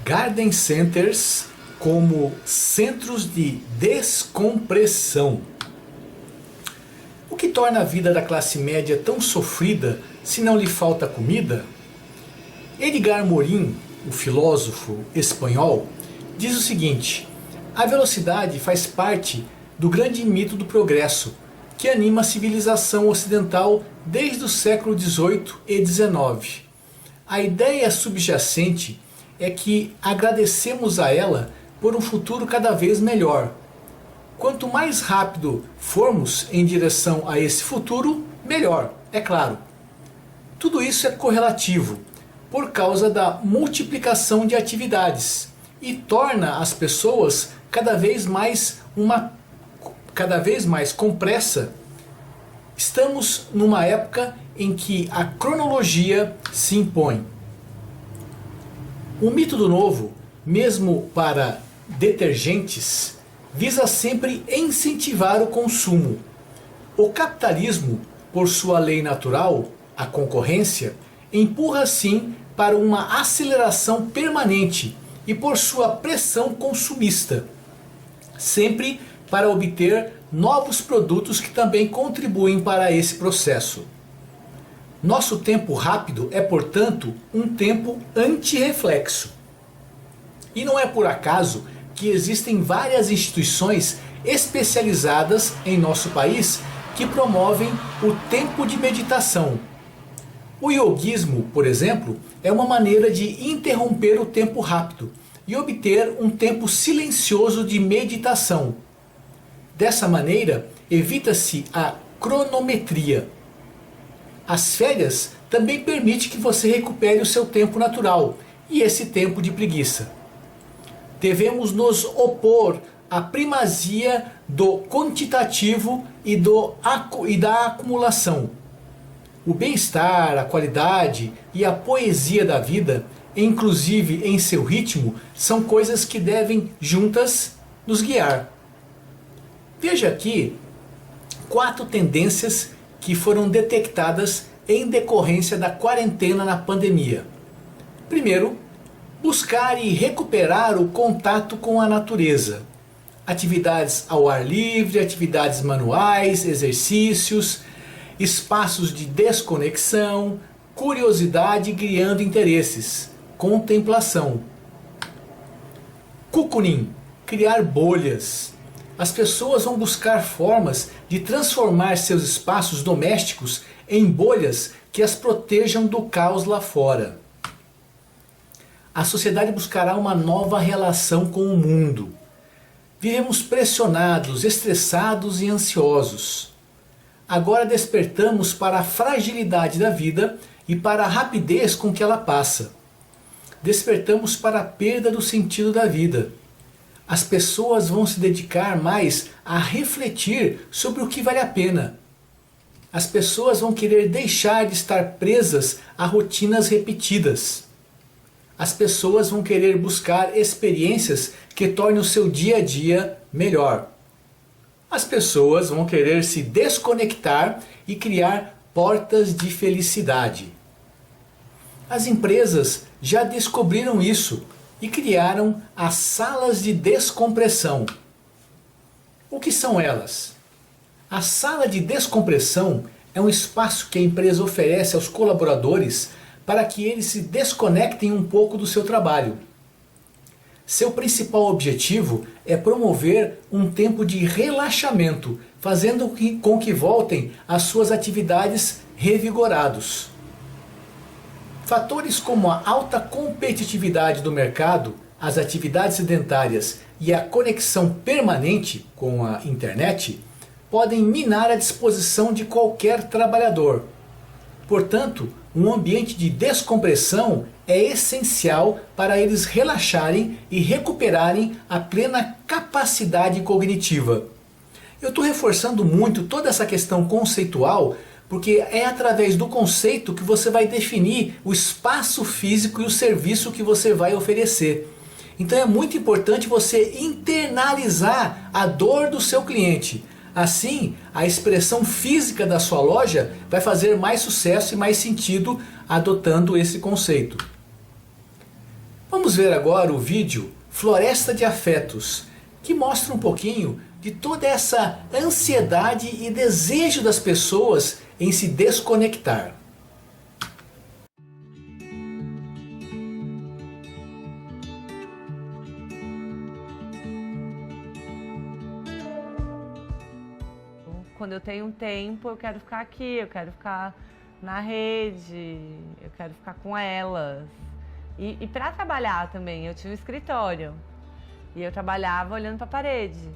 Garden centers como centros de descompressão. O que torna a vida da classe média tão sofrida se não lhe falta comida? Edgar Morin, o filósofo espanhol, diz o seguinte: a velocidade faz parte do grande mito do progresso que anima a civilização ocidental desde o século XVIII e XIX. A ideia subjacente é que agradecemos a ela por um futuro cada vez melhor. Quanto mais rápido formos em direção a esse futuro, melhor, é claro. Tudo isso é correlativo, por causa da multiplicação de atividades, e torna as pessoas cada vez mais com pressa. Estamos numa época em que a cronologia se impõe. O mito do novo, mesmo para detergentes, visa sempre incentivar o consumo. O capitalismo, por sua lei natural, a concorrência, empurra assim para uma aceleração permanente e por sua pressão consumista, sempre para obter novos produtos que também contribuem para esse processo. Nosso tempo rápido é, portanto, um tempo antirreflexo. E não é por acaso que existem várias instituições especializadas em nosso país que promovem o tempo de meditação. O yoguismo, por exemplo, é uma maneira de interromper o tempo rápido e obter um tempo silencioso de meditação. Dessa maneira, evita-se a cronometria. As férias também permitem que você recupere o seu tempo natural e esse tempo de preguiça. Devemos nos opor à primazia do quantitativo e da acumulação. O bem-estar, a qualidade e a poesia da vida, inclusive em seu ritmo, são coisas que devem juntas nos guiar. Veja aqui 4 tendências que foram detectadas em decorrência da quarentena na pandemia. Primeiro, buscar e recuperar o contato com a natureza. Atividades ao ar livre, atividades manuais, exercícios, espaços de desconexão, curiosidade criando interesses, contemplação. Cocooning, criar bolhas. As pessoas vão buscar formas de transformar seus espaços domésticos em bolhas que as protejam do caos lá fora. A sociedade buscará uma nova relação com o mundo. Vivemos pressionados, estressados e ansiosos. Agora despertamos para a fragilidade da vida e para a rapidez com que ela passa. Despertamos para a perda do sentido da vida. As pessoas vão se dedicar mais a refletir sobre o que vale a pena. As pessoas vão querer deixar de estar presas a rotinas repetidas. As pessoas vão querer buscar experiências que tornem o seu dia a dia melhor. As pessoas vão querer se desconectar e criar portas de felicidade. As empresas já descobriram isso e criaram as salas de descompressão. O que são elas? A sala de descompressão é um espaço que a empresa oferece aos colaboradores para que eles se desconectem um pouco do seu trabalho. Seu principal objetivo é promover um tempo de relaxamento, fazendo com que voltem às suas atividades revigorados. Fatores como a alta competitividade do mercado, as atividades sedentárias e a conexão permanente com a internet podem minar a disposição de qualquer trabalhador. Portanto, um ambiente de descompressão é essencial para eles relaxarem e recuperarem a plena capacidade cognitiva. Eu estou reforçando muito toda essa questão conceitual, porque é através do conceito que você vai definir o espaço físico e o serviço que você vai oferecer. Então é muito importante você internalizar a dor do seu cliente. Assim, a expressão física da sua loja vai fazer mais sucesso e mais sentido adotando esse conceito. Vamos ver agora o vídeo Floresta de Afetos, que mostra um pouquinho de toda essa ansiedade e desejo das pessoas em se desconectar. Quando eu tenho um tempo, eu quero ficar aqui, eu quero ficar na rede, eu quero ficar com elas. E para trabalhar também, eu tinha um escritório e eu trabalhava olhando para a parede.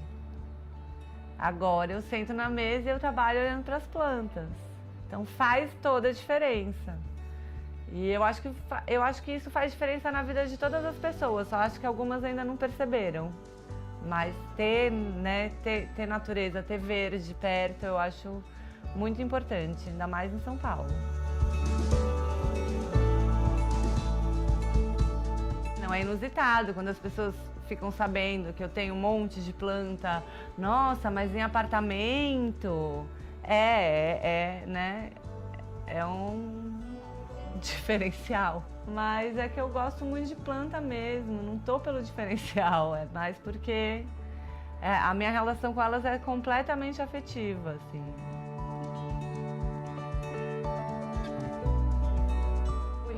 Agora eu sento na mesa e eu trabalho olhando para as plantas. Então faz toda a diferença. E eu acho que isso faz diferença na vida de todas as pessoas, só acho que algumas ainda não perceberam. Mas ter natureza, ter verde perto, eu acho muito importante, ainda mais em São Paulo. Não é inusitado quando as pessoas ficam sabendo que eu tenho um monte de planta. Nossa, mas em apartamento? Né? É um diferencial. Mas é que eu gosto muito de planta mesmo, não tô pelo diferencial, é mais porque a minha relação com elas é completamente afetiva, assim.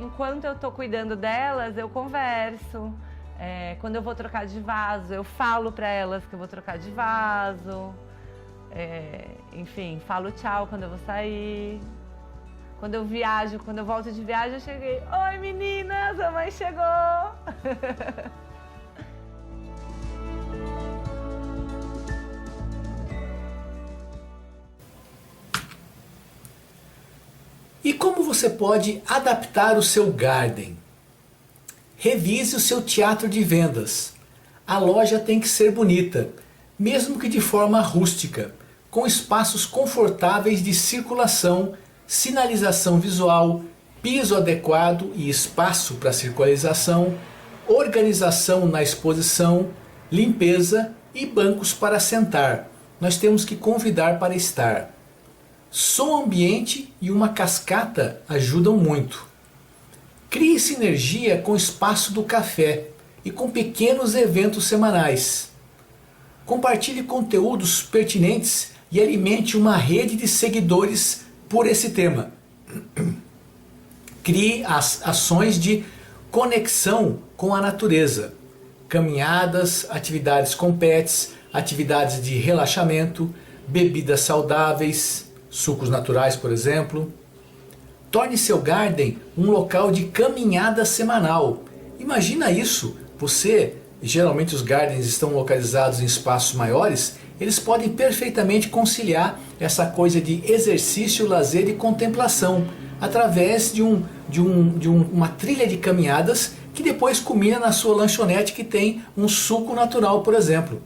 Enquanto eu tô cuidando delas, eu converso. Quando eu vou trocar de vaso, eu falo para elas que eu vou trocar de vaso. Enfim, falo tchau quando eu vou sair. Quando eu viajo, quando eu volto de viagem, eu cheguei. Oi meninas, a mãe chegou! E como você pode adaptar o seu garden? Revise o seu teatro de vendas. A loja tem que ser bonita, mesmo que de forma rústica, com espaços confortáveis de circulação, sinalização visual, piso adequado e espaço para circulação, organização na exposição, limpeza e bancos para sentar. Nós temos que convidar para estar. Som ambiente e uma cascata ajudam muito. Crie sinergia com o espaço do café e com pequenos eventos semanais. Compartilhe conteúdos pertinentes e alimente uma rede de seguidores por esse tema. Crie as ações de conexão com a natureza. Caminhadas, atividades com pets, atividades de relaxamento, bebidas saudáveis, sucos naturais, por exemplo. Torne seu garden um local de caminhada semanal. Imagina isso, geralmente os gardens estão localizados em espaços maiores, eles podem perfeitamente conciliar essa coisa de exercício, lazer e contemplação, através de uma trilha de caminhadas que depois culmina na sua lanchonete que tem um suco natural, por exemplo.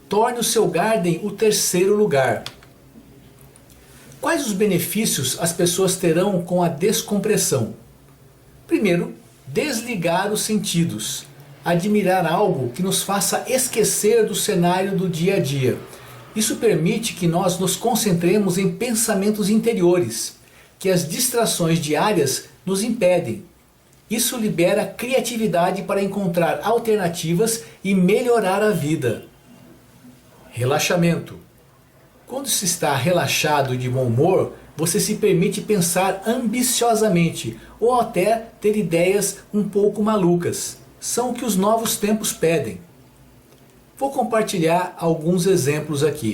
Torne o seu garden o terceiro lugar. Quais os benefícios as pessoas terão com a descompressão? Primeiro, desligar os sentidos. Admirar algo que nos faça esquecer do cenário do dia a dia. Isso permite que nós nos concentremos em pensamentos interiores, que as distrações diárias nos impedem. Isso libera criatividade para encontrar alternativas e melhorar a vida. Relaxamento. Quando se está relaxado e de bom humor, você se permite pensar ambiciosamente ou até ter ideias um pouco malucas. São o que os novos tempos pedem. Vou compartilhar alguns exemplos aqui.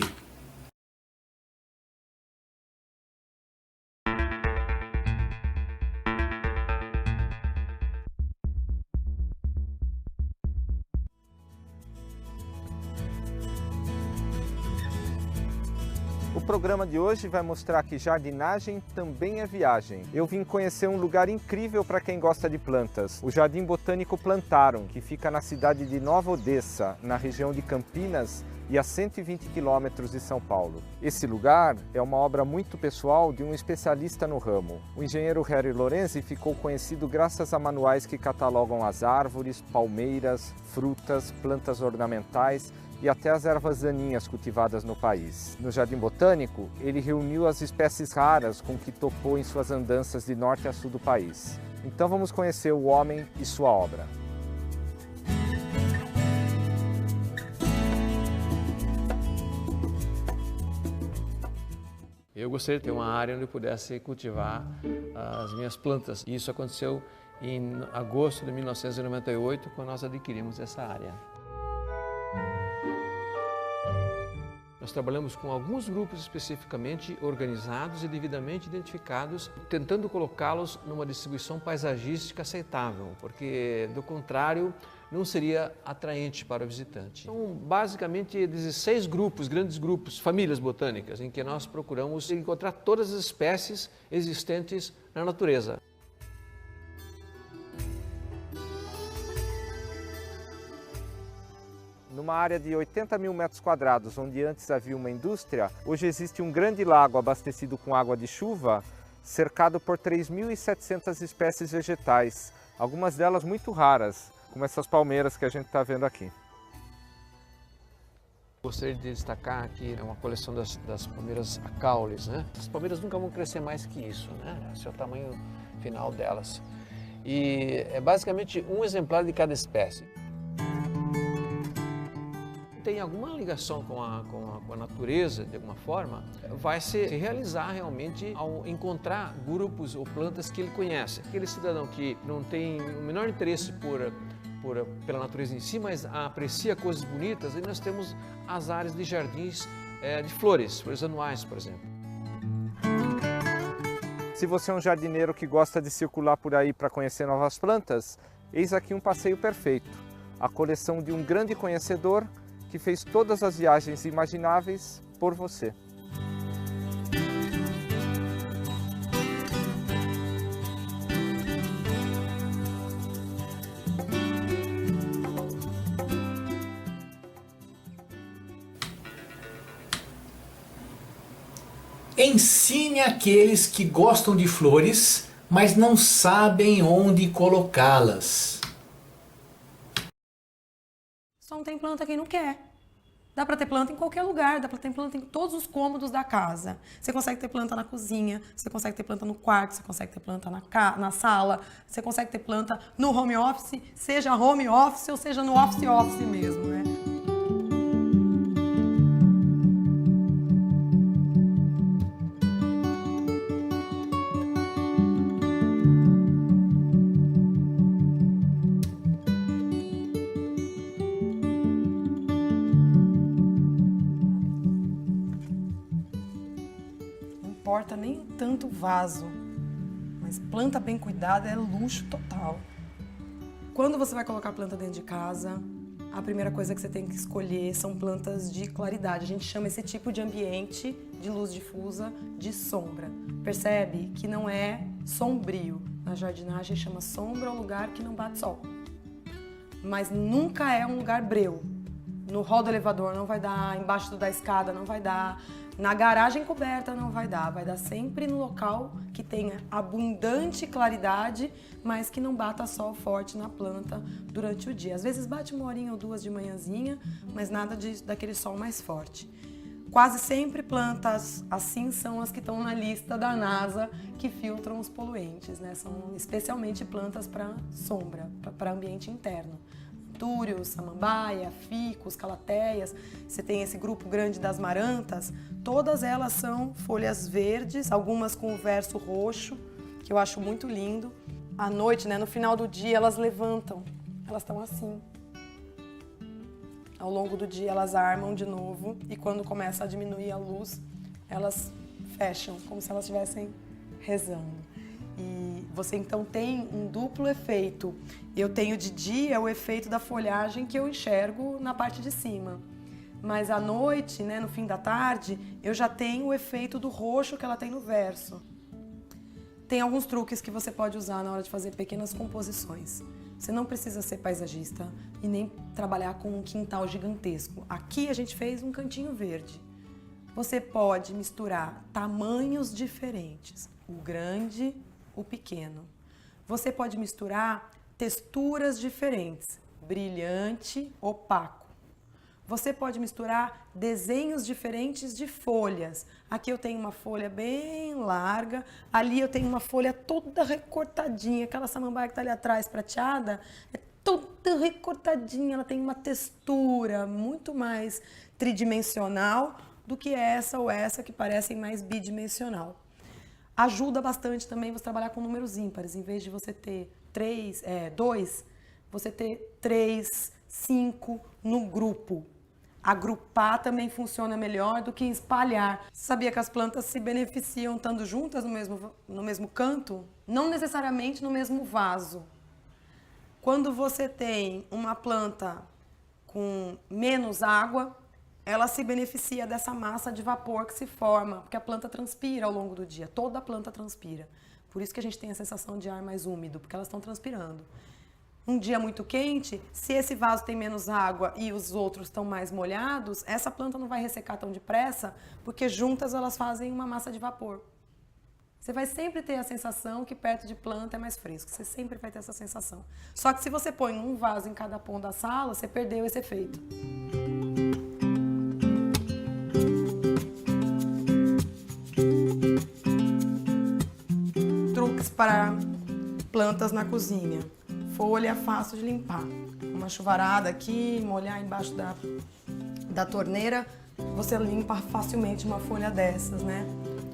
O programa de hoje vai mostrar que jardinagem também é viagem. Eu vim conhecer um lugar incrível para quem gosta de plantas, o Jardim Botânico Plantarum, que fica na cidade de Nova Odessa, na região de Campinas e a 120 quilômetros de São Paulo. Esse lugar é uma obra muito pessoal de um especialista no ramo. O engenheiro Harry Lorenzi ficou conhecido graças a manuais que catalogam as árvores, palmeiras, frutas, plantas ornamentais e até as ervas daninhas cultivadas no país. No Jardim Botânico, ele reuniu as espécies raras com que topou em suas andanças de norte a sul do país. Então vamos conhecer o homem e sua obra. Eu gostaria de ter uma área onde eu pudesse cultivar as minhas plantas. E isso aconteceu em agosto de 1998, quando nós adquirimos essa área. Nós trabalhamos com alguns grupos especificamente organizados e devidamente identificados, tentando colocá-los numa distribuição paisagística aceitável, porque, do contrário, não seria atraente para o visitante. Então, basicamente, 16 grupos, grandes grupos, famílias botânicas, em que nós procuramos encontrar todas as espécies existentes na natureza. Numa área de 80 mil metros quadrados, onde antes havia uma indústria, hoje existe um grande lago abastecido com água de chuva, cercado por 3.700 espécies vegetais, algumas delas muito raras, como essas palmeiras que a gente está vendo aqui. Gostaria de destacar aqui uma coleção das palmeiras acaulis, né? As palmeiras nunca vão crescer mais que isso, né? Esse é o tamanho final delas. E é basicamente um exemplar de cada espécie. Tem alguma ligação com a natureza, de alguma forma, vai se realizar realmente ao encontrar grupos ou plantas que ele conhece. Aquele cidadão que não tem o menor interesse pela natureza em si, mas aprecia coisas bonitas, e nós temos as áreas de jardins de flores anuais, por exemplo. Se você é um jardineiro que gosta de circular por aí para conhecer novas plantas, eis aqui um passeio perfeito. A coleção de um grande conhecedor que fez todas as viagens imagináveis por você. Ensine aqueles que gostam de flores, mas não sabem onde colocá-las. Só não tem planta quem não quer. Dá para ter planta em qualquer lugar, dá para ter planta em todos os cômodos da casa. Você consegue ter planta na cozinha, você consegue ter planta no quarto, você consegue ter planta na sala, você consegue ter planta no home office, seja home office ou seja no office mesmo, né? Não importa nem tanto o vaso, mas planta bem cuidada é luxo total. Quando você vai colocar planta dentro de casa, a primeira coisa que você tem que escolher são plantas de claridade. A gente chama esse tipo de ambiente de luz difusa de sombra. Percebe que não é sombrio. Na jardinagem chama sombra o lugar que não bate sol. Mas nunca é um lugar breu. No hall do elevador não vai dar, embaixo da escada não vai dar, na garagem coberta não vai dar sempre no local que tenha abundante claridade, mas que não bata sol forte na planta durante o dia. Às vezes bate uma horinha ou duas de manhãzinha, mas nada daquele sol mais forte. Quase sempre plantas assim são as que estão na lista da NASA que filtram os poluentes, né? São especialmente plantas para sombra, para ambiente interno. Antúrios, samambaia, ficus, calatéias, você tem esse grupo grande das marantas, todas elas são folhas verdes, algumas com o verso roxo, que eu acho muito lindo. À noite, né, no final do dia, elas levantam, elas estão assim. Ao longo do dia elas armam de novo e quando começa a diminuir a luz, elas fecham, como se elas estivessem rezando. E você então tem um duplo efeito. Eu tenho de dia o efeito da folhagem que eu enxergo na parte de cima. Mas à noite, né, no fim da tarde, eu já tenho o efeito do roxo que ela tem no verso. Tem alguns truques que você pode usar na hora de fazer pequenas composições. Você não precisa ser paisagista e nem trabalhar com um quintal gigantesco. Aqui a gente fez um cantinho verde. Você pode misturar tamanhos diferentes, o grande, o pequeno. Você pode misturar texturas diferentes, brilhante, opaco. Você pode misturar desenhos diferentes de folhas. Aqui eu tenho uma folha bem larga, ali eu tenho uma folha toda recortadinha, aquela samambaia que está ali atrás, prateada, é toda recortadinha, ela tem uma textura muito mais tridimensional do que essa ou essa que parecem mais bidimensional. Ajuda bastante também você trabalhar com números ímpares. Em vez de você ter 2, você ter 3, 5 no grupo. Agrupar também funciona melhor do que espalhar. Sabia que as plantas se beneficiam estando juntas no mesmo canto? Não necessariamente no mesmo vaso. Quando você tem uma planta com menos água, ela se beneficia dessa massa de vapor que se forma, porque a planta transpira ao longo do dia, toda a planta transpira. Por isso que a gente tem a sensação de ar mais úmido, porque elas estão transpirando. Um dia muito quente, se esse vaso tem menos água e os outros estão mais molhados, essa planta não vai ressecar tão depressa, porque juntas elas fazem uma massa de vapor. Você vai sempre ter a sensação que perto de planta é mais fresco, você sempre vai ter essa sensação. Só que se você põe um vaso em cada ponto da sala, você perdeu esse efeito. Truques para plantas na cozinha. Folha fácil de limpar. Uma chuvarada aqui, molhar embaixo da torneira, você limpa facilmente uma folha dessas, né?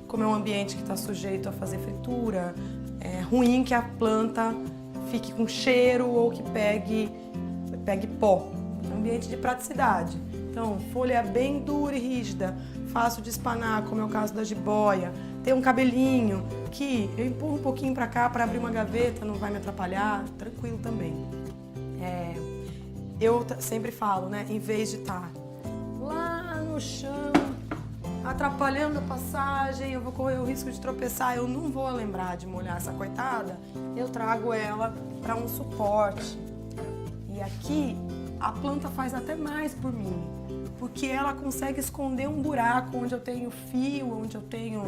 Como é um ambiente que está sujeito a fazer fritura, é ruim que a planta fique com cheiro ou que pegue pó. É um ambiente de praticidade. Então, folha bem dura e rígida, fácil de espanar, como é o caso da jiboia. Tem um cabelinho que eu empurro um pouquinho para cá para abrir uma gaveta, não vai me atrapalhar, tranquilo também. Eu sempre falo, né, em vez de estar lá no chão, atrapalhando a passagem, eu vou correr o risco de tropeçar, eu não vou lembrar de molhar essa coitada, eu trago ela para um suporte. E aqui a planta faz até mais por mim, porque ela consegue esconder um buraco onde eu tenho fio, onde eu tenho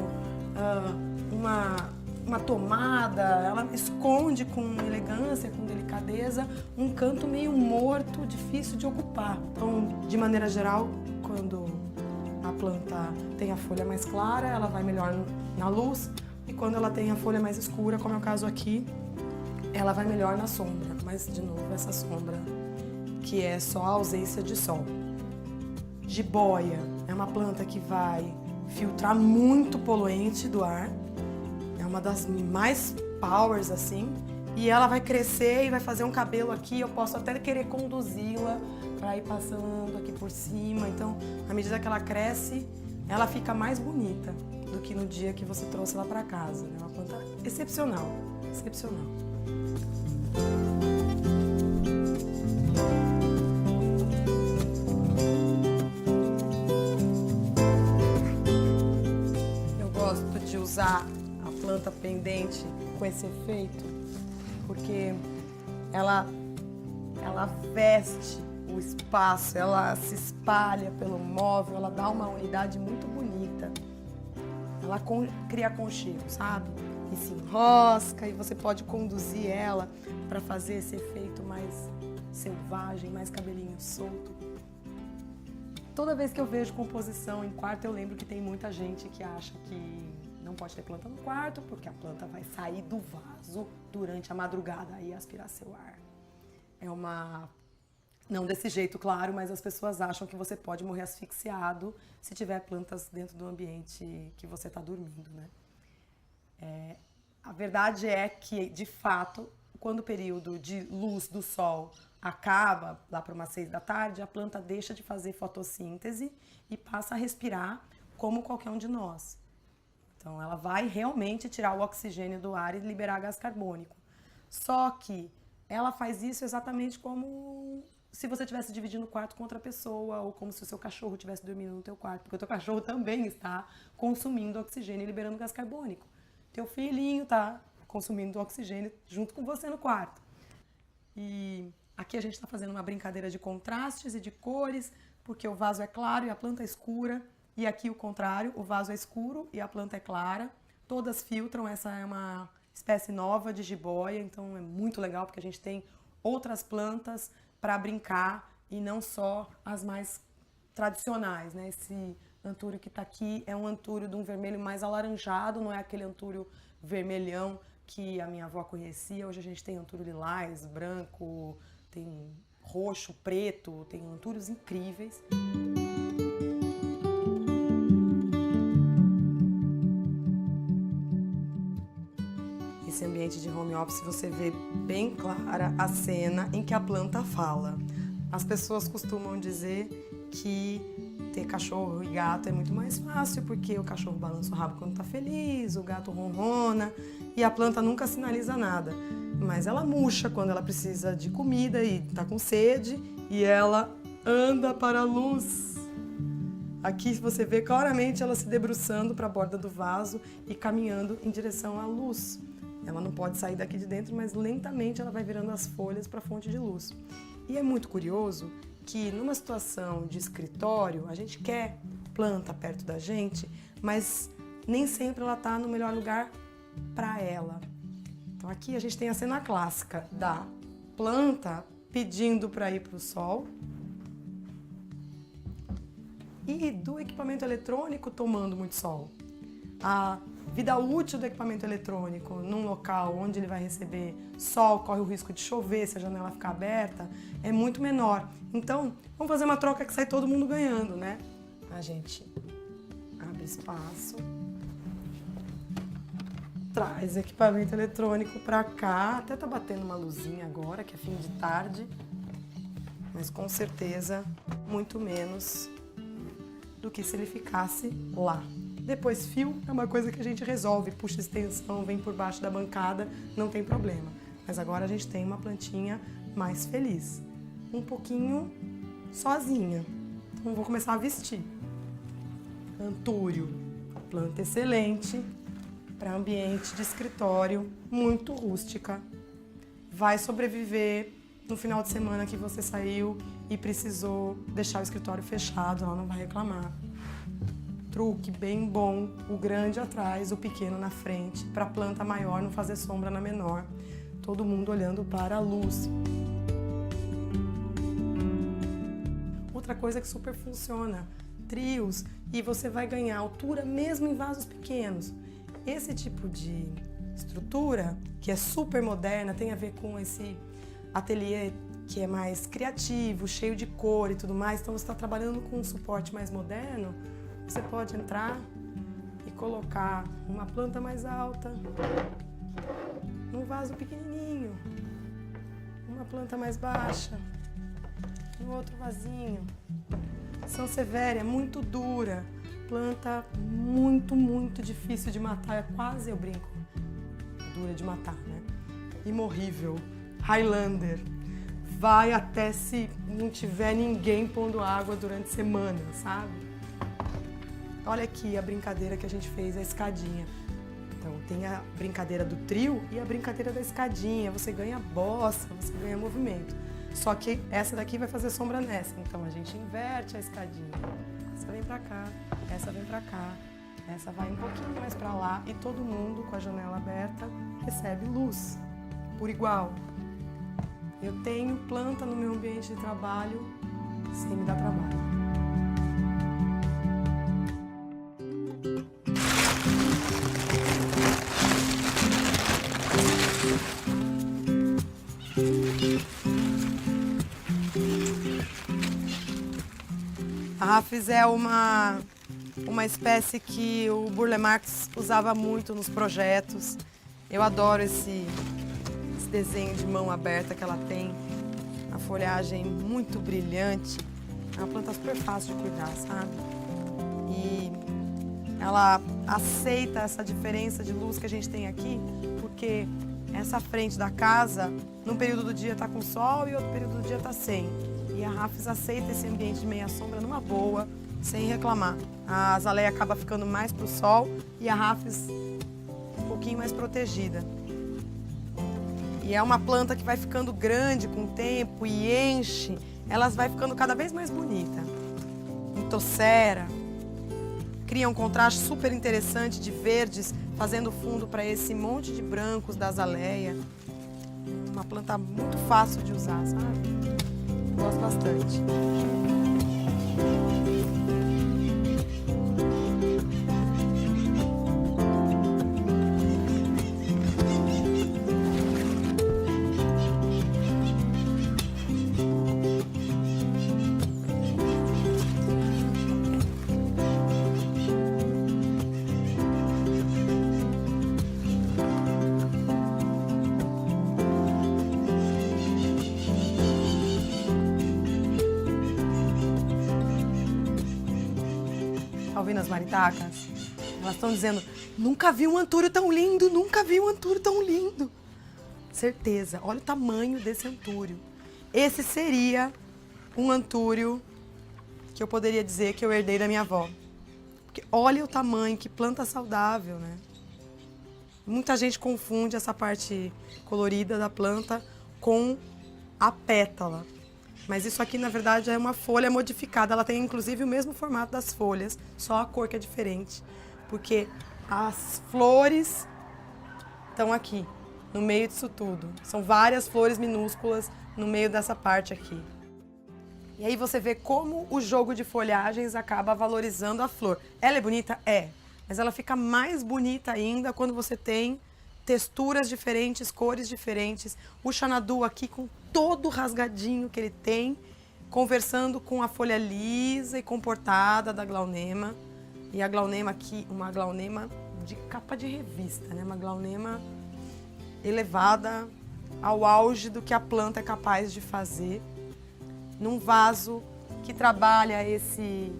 uma tomada, ela esconde com elegância, com delicadeza, um canto meio morto, difícil de ocupar. Então, de maneira geral, quando a planta tem a folha mais clara, ela vai melhor na luz, e quando ela tem a folha mais escura, como é o caso aqui, ela vai melhor na sombra. Mas, de novo, essa sombra que é só a ausência de sol. Jiboia é uma planta que vai filtrar muito poluente do ar, é uma das mais powers assim, e ela vai crescer e vai fazer um cabelo aqui, eu posso até querer conduzi-la para ir passando aqui por cima, então à medida que ela cresce, ela fica mais bonita do que no dia que você trouxe ela para casa, é uma planta excepcional, excepcional. Usar a planta pendente com esse efeito, porque ela veste o espaço, ela se espalha pelo móvel, ela dá uma unidade muito bonita. Ela cria aconchego, sabe? E se enrosca e você pode conduzir ela para fazer esse efeito mais selvagem, mais cabelinho solto. Toda vez que eu vejo composição em quarto, eu lembro que tem muita gente que acha que não pode ter planta no quarto, porque a planta vai sair do vaso durante a madrugada e aspirar seu ar. Não desse jeito, claro, mas as pessoas acham que você pode morrer asfixiado se tiver plantas dentro do ambiente que você está dormindo, né? A verdade é que, de fato, quando o período de luz do sol acaba, lá para umas 6 da tarde, a planta deixa de fazer fotossíntese e passa a respirar como qualquer um de nós. Então, ela vai realmente tirar o oxigênio do ar e liberar gás carbônico. Só que ela faz isso exatamente como se você estivesse dividindo o quarto com outra pessoa, ou como se o seu cachorro estivesse dormindo no teu quarto, porque o teu cachorro também está consumindo oxigênio e liberando gás carbônico. Teu filhinho está consumindo oxigênio junto com você no quarto. E aqui a gente está fazendo uma brincadeira de contrastes e de cores, porque o vaso é claro e a planta é escura. E aqui o contrário, o vaso é escuro e a planta é clara. Todas filtram, essa é uma espécie nova de jiboia, então é muito legal porque a gente tem outras plantas para brincar e não só as mais tradicionais, né? Esse antúrio que está aqui é um antúrio de um vermelho mais alaranjado, não é aquele antúrio vermelhão que a minha avó conhecia. Hoje a gente tem antúrio lilás, branco, tem roxo, preto, tem antúrios incríveis. nesse ambiente de home office, você vê bem clara a cena em que a planta fala. As pessoas costumam dizer que ter cachorro e gato é muito mais fácil, porque o cachorro balança o rabo quando está feliz, o gato ronrona e a planta nunca sinaliza nada. Mas ela murcha quando ela precisa de comida e está com sede, e ela anda para a luz. Aqui você vê claramente ela se debruçando para a borda do vaso e caminhando em direção à luz. Ela não pode sair daqui de dentro, mas lentamente ela vai virando as folhas para a fonte de luz. E é muito curioso que numa situação de escritório, a gente quer planta perto da gente, mas nem sempre ela está no melhor lugar para ela. Então aqui a gente tem a cena clássica da planta pedindo para ir para o sol e do equipamento eletrônico tomando muito sol. A vida útil do equipamento eletrônico num local onde ele vai receber sol, corre o risco de chover se a janela ficar aberta, é muito menor. Então, vamos fazer uma troca que sai todo mundo ganhando, né? A gente abre espaço, traz equipamento eletrônico para cá, até tá batendo uma luzinha agora, que é fim de tarde, mas com certeza muito menos do que se ele ficasse lá. Depois, fio é uma coisa que a gente resolve, puxa extensão, vem por baixo da bancada, não tem problema. Mas agora a gente tem uma plantinha mais feliz, um pouquinho sozinha. Então vou começar a vestir. Antúrio, planta excelente para ambiente de escritório, muito rústica. Vai sobreviver no final de semana que você saiu e precisou deixar o escritório fechado, ela não vai reclamar. Truque bem bom, o grande atrás, o pequeno na frente, para a planta maior não fazer sombra na menor. Todo mundo olhando para a luz. Outra coisa que super funciona, trios, e você vai ganhar altura mesmo em vasos pequenos. Esse tipo de estrutura, que é super moderna, tem a ver com esse ateliê que é mais criativo, cheio de cor e tudo mais, então você está trabalhando com um suporte mais moderno, você pode entrar e colocar uma planta mais alta, num vaso pequenininho, uma planta mais baixa, no outro vasinho. Sansevieria é muito dura, planta muito difícil de matar, é quase, eu brinco, dura de matar, né? Imorrível. Highlander, vai até se não tiver ninguém pondo água durante semanas, sabe? Olha aqui a brincadeira que a gente fez, a escadinha. Então tem a brincadeira do trio e a brincadeira da escadinha. Você ganha bossa, você ganha movimento. Só que essa daqui vai fazer sombra nessa, então a gente inverte a escadinha. Essa vem pra cá, essa vem pra cá, essa vai um pouquinho mais pra lá e todo mundo com a janela aberta recebe luz por igual. Eu tenho planta no meu ambiente de trabalho sem me dar trabalho. A Rafis é uma espécie que o Burle Marx usava muito nos projetos. Eu adoro esse desenho de mão aberta que ela tem, a folhagem muito brilhante, é uma planta super fácil de cuidar, sabe? E ela aceita essa diferença de luz que a gente tem aqui, porque essa frente da casa, num período do dia está com sol e outro período do dia está sem. E a Rafis aceita esse ambiente de meia sombra numa boa, sem reclamar. A azaleia acaba ficando mais para o sol e a Rafis um pouquinho mais protegida. E é uma planta que vai ficando grande com o tempo e enche, elas vai ficando cada vez mais bonita. Entocera, cria um contraste super interessante de verdes, fazendo fundo para esse monte de brancos da azaleia. Uma planta muito fácil de usar, sabe? Gosto bastante. ouvindo as maritacas? Elas estão dizendo, nunca vi um antúrio tão lindo, nunca vi um antúrio tão lindo. Certeza, olha o tamanho desse antúrio. Esse seria um antúrio que eu poderia dizer que eu herdei da minha avó. Porque olha o tamanho, que planta saudável, né? Muita gente confunde essa parte colorida da planta com a pétala. Mas isso aqui, na verdade, é uma folha modificada. Ela tem, inclusive, o mesmo formato das folhas, só a cor que é diferente. Porque as flores estão aqui, no meio disso tudo. São várias flores minúsculas no meio dessa parte aqui. E aí você vê como o jogo de folhagens acaba valorizando a flor. Ela é bonita? É. Mas ela fica mais bonita ainda quando você tem texturas diferentes, cores diferentes. O xanadu aqui com todo o rasgadinho que ele tem, conversando com a folha lisa e comportada da glaunema. E a glaunema aqui, uma glaunema de capa de revista, né? Uma glaunema elevada ao auge do que a planta é capaz de fazer, num vaso que trabalha esse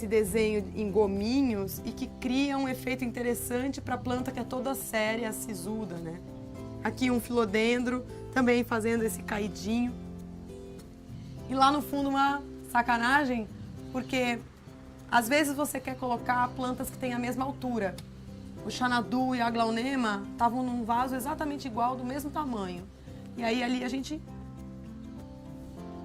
desenho em gominhos e que cria um efeito interessante para a planta que é toda séria, sisuda, né? Aqui um filodendro, também fazendo esse caidinho. E lá no fundo uma sacanagem, porque às vezes você quer colocar plantas que têm a mesma altura. O xanadu e a glaunema estavam num vaso exatamente igual, do mesmo tamanho. E aí ali a gente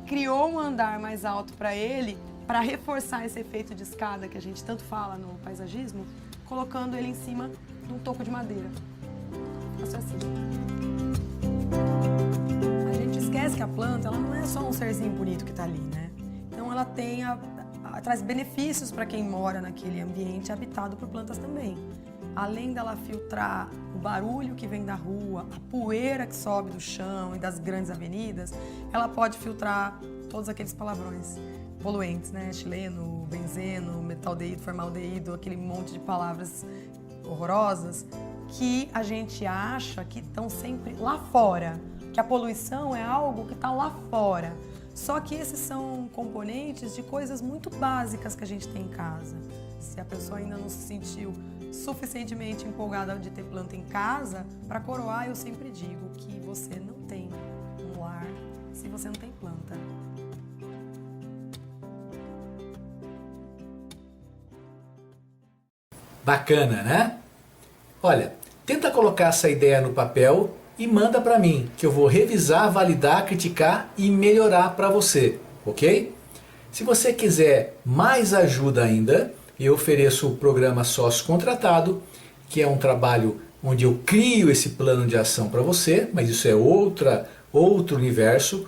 criou um andar mais alto para ele, para reforçar esse efeito de escada que a gente tanto fala no paisagismo, colocando ele em cima de um toco de madeira. Faço assim. A gente esquece que a planta, ela não é só um serzinho bonito que está ali, né? Então ela tem traz benefícios para quem mora naquele ambiente habitado por plantas também. Além dela filtrar o barulho que vem da rua, a poeira que sobe do chão e das grandes avenidas, ela pode filtrar todos aqueles palavrões poluentes, né? Chileno, benzeno, metaldeído, formaldeído, aquele monte de palavras horrorosas que a gente acha que estão sempre lá fora, que a poluição é algo que está lá fora. Só que esses são componentes de coisas muito básicas que a gente tem em casa. Se a pessoa ainda não se sentiu suficientemente empolgada de ter planta em casa, para coroar eu sempre digo que você não tem um lar se você não tem planta. Bacana, né? Olha, tenta colocar essa ideia no papel e manda para mim, que eu vou revisar, validar, criticar e melhorar para você, ok? Se você quiser mais ajuda ainda, eu ofereço o programa Sócio Contratado, que é um trabalho onde eu crio esse plano de ação para você, mas isso é outro universo.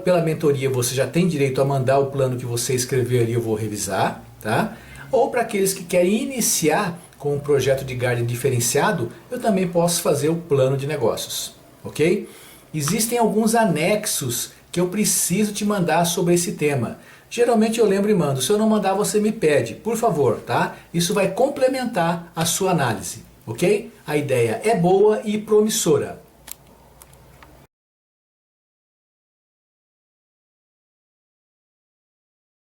Pela mentoria você já tem direito a mandar o plano que você escreveu ali, eu vou revisar, tá? Ou para aqueles que querem iniciar com um projeto de garden diferenciado, eu também posso fazer o plano de negócios, ok? Existem alguns anexos que eu preciso te mandar sobre esse tema. Geralmente eu lembro e mando, se eu não mandar você me pede, por favor, tá? Isso vai complementar a sua análise, ok? A ideia é boa e promissora.